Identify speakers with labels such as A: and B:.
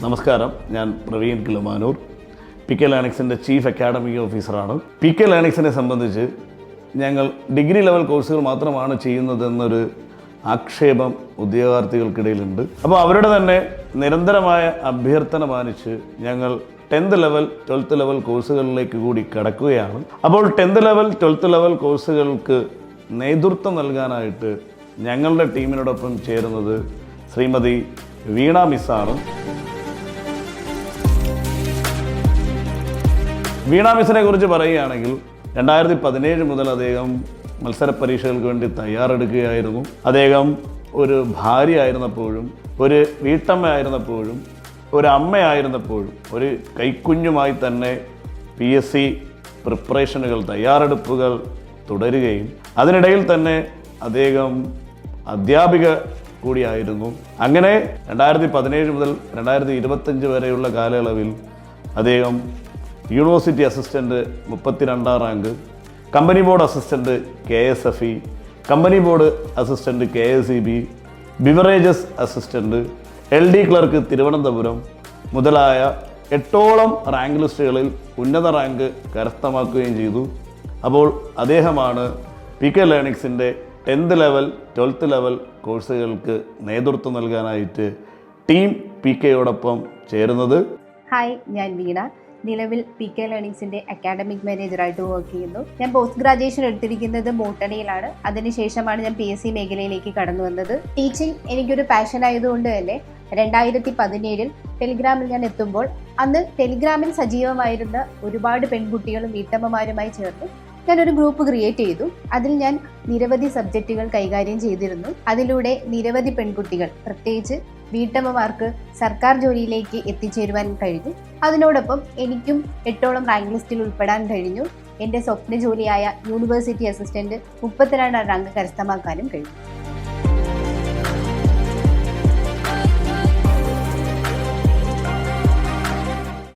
A: നമസ്കാരം, ഞാൻ പ്രവീൺ കിളമാനൂർ, PK ലേണിങ്സിൻ്റെ ചീഫ് അക്കാഡമിക് ഓഫീസറാണ്. PK ലേണിങ്സിനെ സംബന്ധിച്ച് ഞങ്ങൾ ഡിഗ്രി ലെവൽ കോഴ്സുകൾ മാത്രമാണ് ചെയ്യുന്നതെന്നൊരു ആക്ഷേപം ഉദ്യോഗാർത്ഥികൾക്കിടയിലുണ്ട്. അപ്പോൾ അവരുടെ തന്നെ നിരന്തരമായ അഭ്യർത്ഥന മാനിച്ച് ഞങ്ങൾ 10th ലെവൽ 12th ലെവൽ കോഴ്സുകളിലേക്ക് കൂടി കടക്കുകയാണ്. അപ്പോൾ 10th ലെവൽ 12th ലെവൽ കോഴ്സുകൾക്ക് നേതൃത്വം നൽകാനായിട്ട് ഞങ്ങളുടെ ടീമിനോടൊപ്പം ചേരുന്നത് ശ്രീമതി വീണ മിസ്സാണ്. വീണ മിസ്സിനെ കുറിച്ച് പറയുകയാണെങ്കിൽ 2017 മുതൽ അദ്ദേഹം മത്സര പരീക്ഷകൾക്ക് വേണ്ടി തയ്യാറെടുക്കുകയായിരുന്നു. അദ്ദേഹം ഒരു ഭാര്യയായിരുന്നപ്പോഴും, ഒരു വീട്ടമ്മയായിരുന്നപ്പോഴും, ഒരു അമ്മയായിരുന്നപ്പോഴും, ഒരു കൈക്കുഞ്ഞുമായി തന്നെ PSC പ്രിപ്പറേഷനുകൾ, തയ്യാറെടുപ്പുകൾ തുടരുകയും അതിനിടയിൽ തന്നെ അദ്ദേഹം അധ്യാപിക കൂടിയായിരുന്നു. അങ്ങനെ 2017 മുതൽ 2025 വരെയുള്ള കാലയളവിൽ അദ്ദേഹം university assistant 32ാം rank, company board assistant KSFE, company board assistant KSEB, beverages assistant, LD clerk Thiruvananthapuram മുതലായ 8ഓളം റാങ്ക് ലിസ്റ്റുകളിൽ ഉന്നത റാങ്ക് കരസ്ഥമാക്കുകയും ചെയ്തു. അപ്പോൾ അദ്ദേഹമാണ് PK ലേണിങ്സിൻ്റെ 10th level 12th level കോഴ്സുകൾക്ക് നേതൃത്വം നൽകാനായിട്ട് ടീം PKയോടൊപ്പം ചേരുന്നത്.
B: ഹായ്, ഞാൻ വീണ. നിലവിൽ PK ലേണിങ്സിൻ്റെ അക്കാഡമിക് മാനേജറായിട്ട് വർക്ക് ചെയ്യുന്നു. ഞാൻ പോസ്റ്റ് ഗ്രാജുവേഷൻ എടുത്തിരിക്കുന്നത് ബോട്ടണിയിലാണ്. അതിനുശേഷമാണ് ഞാൻ PSC മേഖലയിലേക്ക് കടന്നു വന്നത്. ടീച്ചിങ് എനിക്കൊരു പാഷൻ ആയതുകൊണ്ട് തന്നെ 2017 ടെലിഗ്രാമിൽ ഞാൻ എത്തുമ്പോൾ അന്ന് ടെലിഗ്രാമിൽ സജീവമായിരുന്ന ഒരുപാട് പെൺകുട്ടികളും വീട്ടമ്മമാരുമായി ചേർന്ന് ഞാനൊരു ഗ്രൂപ്പ് ക്രിയേറ്റ് ചെയ്തു. അതിൽ ഞാൻ നിരവധി സബ്ജക്റ്റുകൾ കൈകാര്യം ചെയ്തിരുന്നു. അതിലൂടെ നിരവധി പെൺകുട്ടികൾ, പ്രത്യേകിച്ച് വീട്ടമ്മമാർക്ക് സർക്കാർ ജോലിയിലേക്ക് എത്തിച്ചേരുവാൻ കഴിഞ്ഞു. അതിനോടൊപ്പം എനിക്കും 8ഓളം റാങ്ക് ലിസ്റ്റിൽ ഉൾപ്പെടാൻ കഴിഞ്ഞു. എൻ്റെ സ്വപ്ന ജോലിയായ യൂണിവേഴ്സിറ്റി അസിസ്റ്റൻറ്റ് 32ാം റാങ്ക് കരസ്ഥമാക്കാനും കഴിഞ്ഞു.